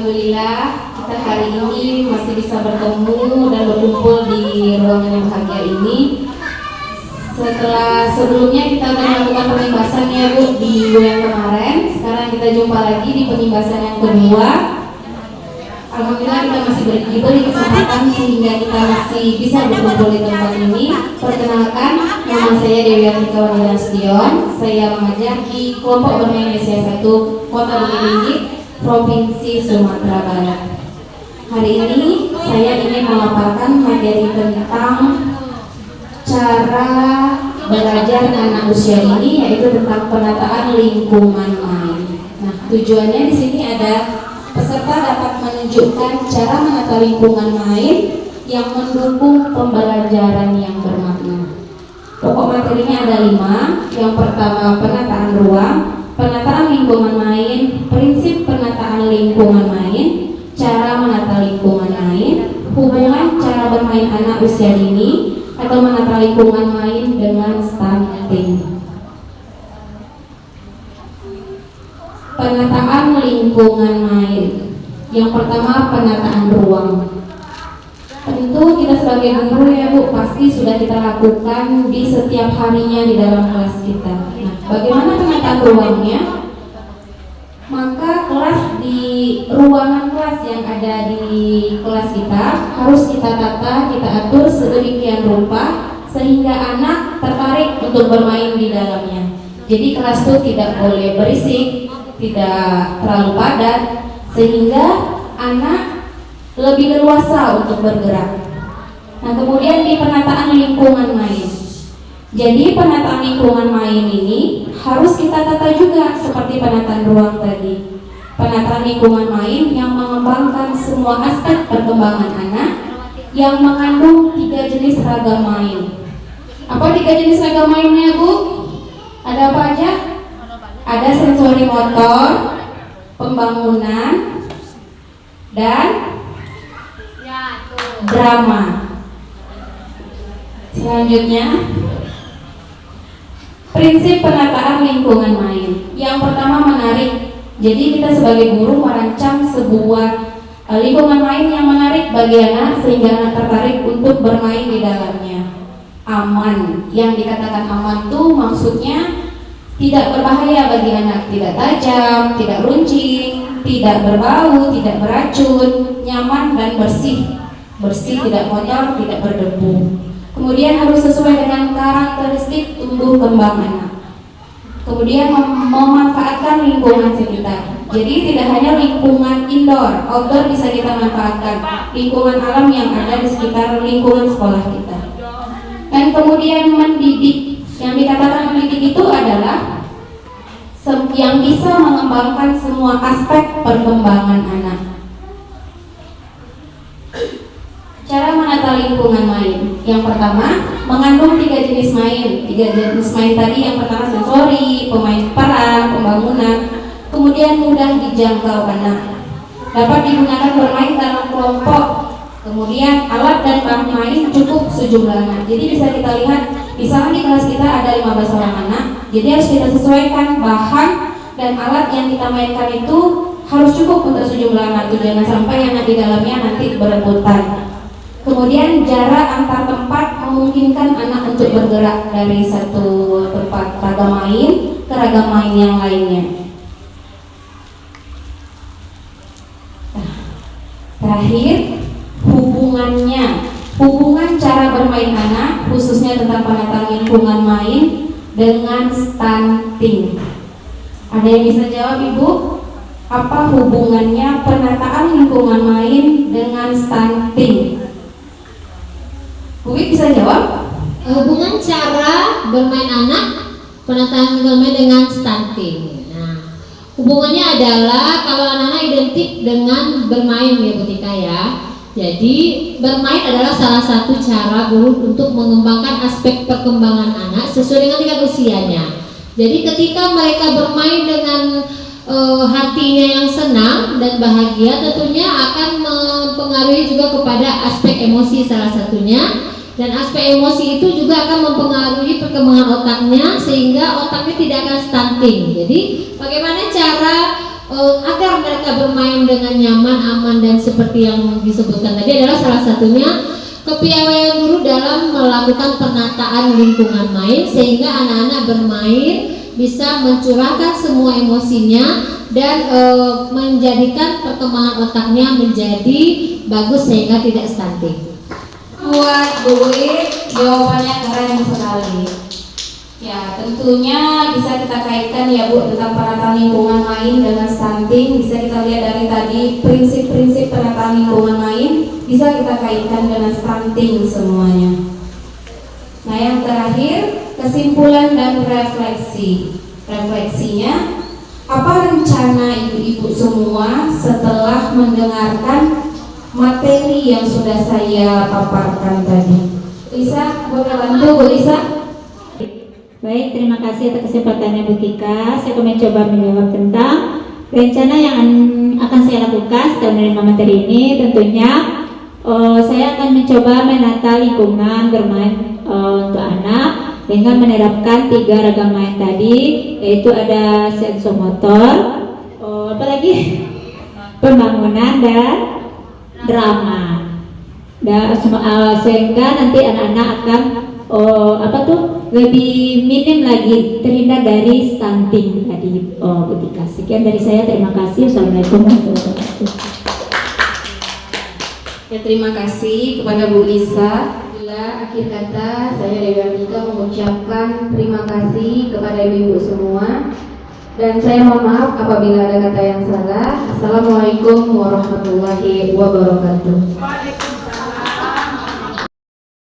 Alhamdulillah kita hari ini masih bisa bertemu dan berkumpul di ruangan yang bahagia ini. Setelah sebelumnya kita sudah melakukan pembahasan ya Bu di minggu yang kemarin. Sekarang kita jumpa lagi di pembahasan yang kedua. Alhamdulillah kita masih diberi kesempatan sehingga kita masih bisa berkumpul di tempat ini. Perkenalkan, nama saya Dewi Artika Wardana Nasution. Saya mengajar di kelompok bermain Indonesia 1 Kota Bukit Tinggi, Provinsi Sumatera Barat. Hari ini saya ingin memaparkan materi tentang cara belajar anak usia ini, yaitu tentang penataan lingkungan main. Nah, tujuannya di sini ada peserta dapat menunjukkan cara menata lingkungan main yang mendukung pembelajaran yang bermakna. Pokok materinya ada 5. Yang pertama, penataan ruang, penataan lingkungan main, prinsip penataan lingkungan main, cara menata lingkungan main, hubungan cara bermain anak usia dini, atau menata lingkungan main dengan stunting. Penataan lingkungan main. Yang pertama, penataan ruang. Tentu kita sebagai guru ya Bu, pasti sudah kita lakukan di setiap harinya di dalam kelas kita. Nah, bagaimana penataan ruangnya? Maka kelas di ruangan kelas yang ada di kelas kita harus kita tata, kita atur sedemikian rupa sehingga anak tertarik untuk bermain di dalamnya. Jadi kelas itu tidak boleh berisik, tidak terlalu padat, sehingga anak lebih leluasa untuk bergerak. Nah, kemudian di penataan lingkungan main. Jadi penataan lingkungan main ini harus kita tata juga seperti penataan ruang tadi. Penataan lingkungan main yang mengembangkan semua aspek perkembangan anak yang mengandung 3 jenis ragam main. Apa 3 jenis ragam mainnya Bu? Ada apa aja? Ada sensori motor, pembangunan, dan drama. Selanjutnya, prinsip penataan lingkungan main. Yang pertama, menarik. Jadi kita sebagai guru merancang sebuah lingkungan main yang menarik bagi anak sehingga anak tertarik untuk bermain di dalamnya. Aman. Yang dikatakan aman tuh maksudnya tidak berbahaya bagi anak, tidak tajam, tidak runcing, tidak berbau, tidak beracun, nyaman dan bersih. Bersih, tidak kotor, tidak berdebu. Kemudian harus sesuai dengan karakteristik tumbuh kembang anak. Kemudian memanfaatkan lingkungan sekitar. Jadi tidak hanya lingkungan indoor, outdoor bisa kita manfaatkan. Lingkungan alam yang ada di sekitar lingkungan sekolah kita. Dan kemudian mendidik. Yang dikatakan mendidik itu adalah yang bisa mengembangkan semua aspek perkembangan anak. Cara menata lingkungan main. Yang pertama, mengandung 3 jenis main. 3 jenis main tadi, yang pertama sensori, pemain peran, pembangunan. Kemudian mudah dijangkau anak. Dapat digunakan bermain dalam kelompok. Kemudian alat dan bahan main cukup sejumlah anak. Jadi bisa kita lihat, misalnya di kelas kita ada 15 orang anak. Jadi harus kita sesuaikan bahan dan alat yang kita mainkan itu harus cukup untuk sejumlah anak. Jangan sampai anak di dalamnya nanti berebutan. Kemudian jarak antar tempat memungkinkan anak untuk bergerak dari satu tempat ragam main ke ragam main yang lainnya. Terakhir, hubungan cara bermain anak khususnya tentang penataan lingkungan main dengan stunting. Ada yang bisa jawab Ibu? Apa hubungannya penataan lingkungan main dengan stunting? Bu bisa jawab? Hubungan cara bermain anak penataan lingkungan main dengan stunting. Nah, hubungannya adalah kalau anak-anak identik dengan bermain ya Bu Tika ya. Jadi bermain adalah salah satu cara guru untuk mengembangkan aspek perkembangan anak sesuai dengan tingkat usianya. Jadi ketika mereka bermain dengan hatinya yang senang dan bahagia, tentunya akan mempengaruhi juga kepada aspek emosi salah satunya. Dan aspek emosi itu juga akan mempengaruhi perkembangan otaknya sehingga otaknya tidak akan stunting. Jadi bagaimana cara agar mereka bermain dengan nyaman, aman, dan seperti yang disebutkan tadi adalah salah satunya kepiawaian guru dalam melakukan penataan lingkungan main sehingga anak-anak bermain bisa mencurahkan semua emosinya dan menjadikan perkembangan otaknya menjadi bagus sehingga tidak stunting. Buat Bu Wit, jawabannya keren sekali. Ya, tentunya bisa kita kaitkan ya Bu tentang penataan lingkungan main dengan stunting. Bisa kita lihat dari tadi prinsip-prinsip penataan lingkungan main bisa kita kaitkan dengan stunting semuanya. Nah, yang terakhir kesimpulan dan refleksi. Refleksinya, apa rencana ibu-ibu semua setelah mendengarkan materi yang sudah saya paparkan tadi? Lisa, boleh bantu Bu Lisa? Baik, terima kasih atas kesempatannya Bu Tika. Saya akan mencoba menjawab tentang rencana yang akan saya lakukan setelah menerima materi ini. Tentunya saya akan mencoba menata lingkungan bermain untuk anak dengan menerapkan 3 ragam main tadi, yaitu ada sensomotor, apalagi pembangunan dan drama. Sehingga nanti anak-anak akan lebih minim lagi terhindar dari stunting tadi Bu Tika. Sekian dari saya, terima kasih. Assalamualaikum warahmatullahi wabarakatuh. Ya, terima kasih kepada Bu Lisa. Bila akhir kata saya Dewi Amika mengucapkan terima kasih kepada ibu-ibu semua dan saya mohon maaf apabila ada kata yang salah. Assalamualaikum warahmatullahi wabarakatuh.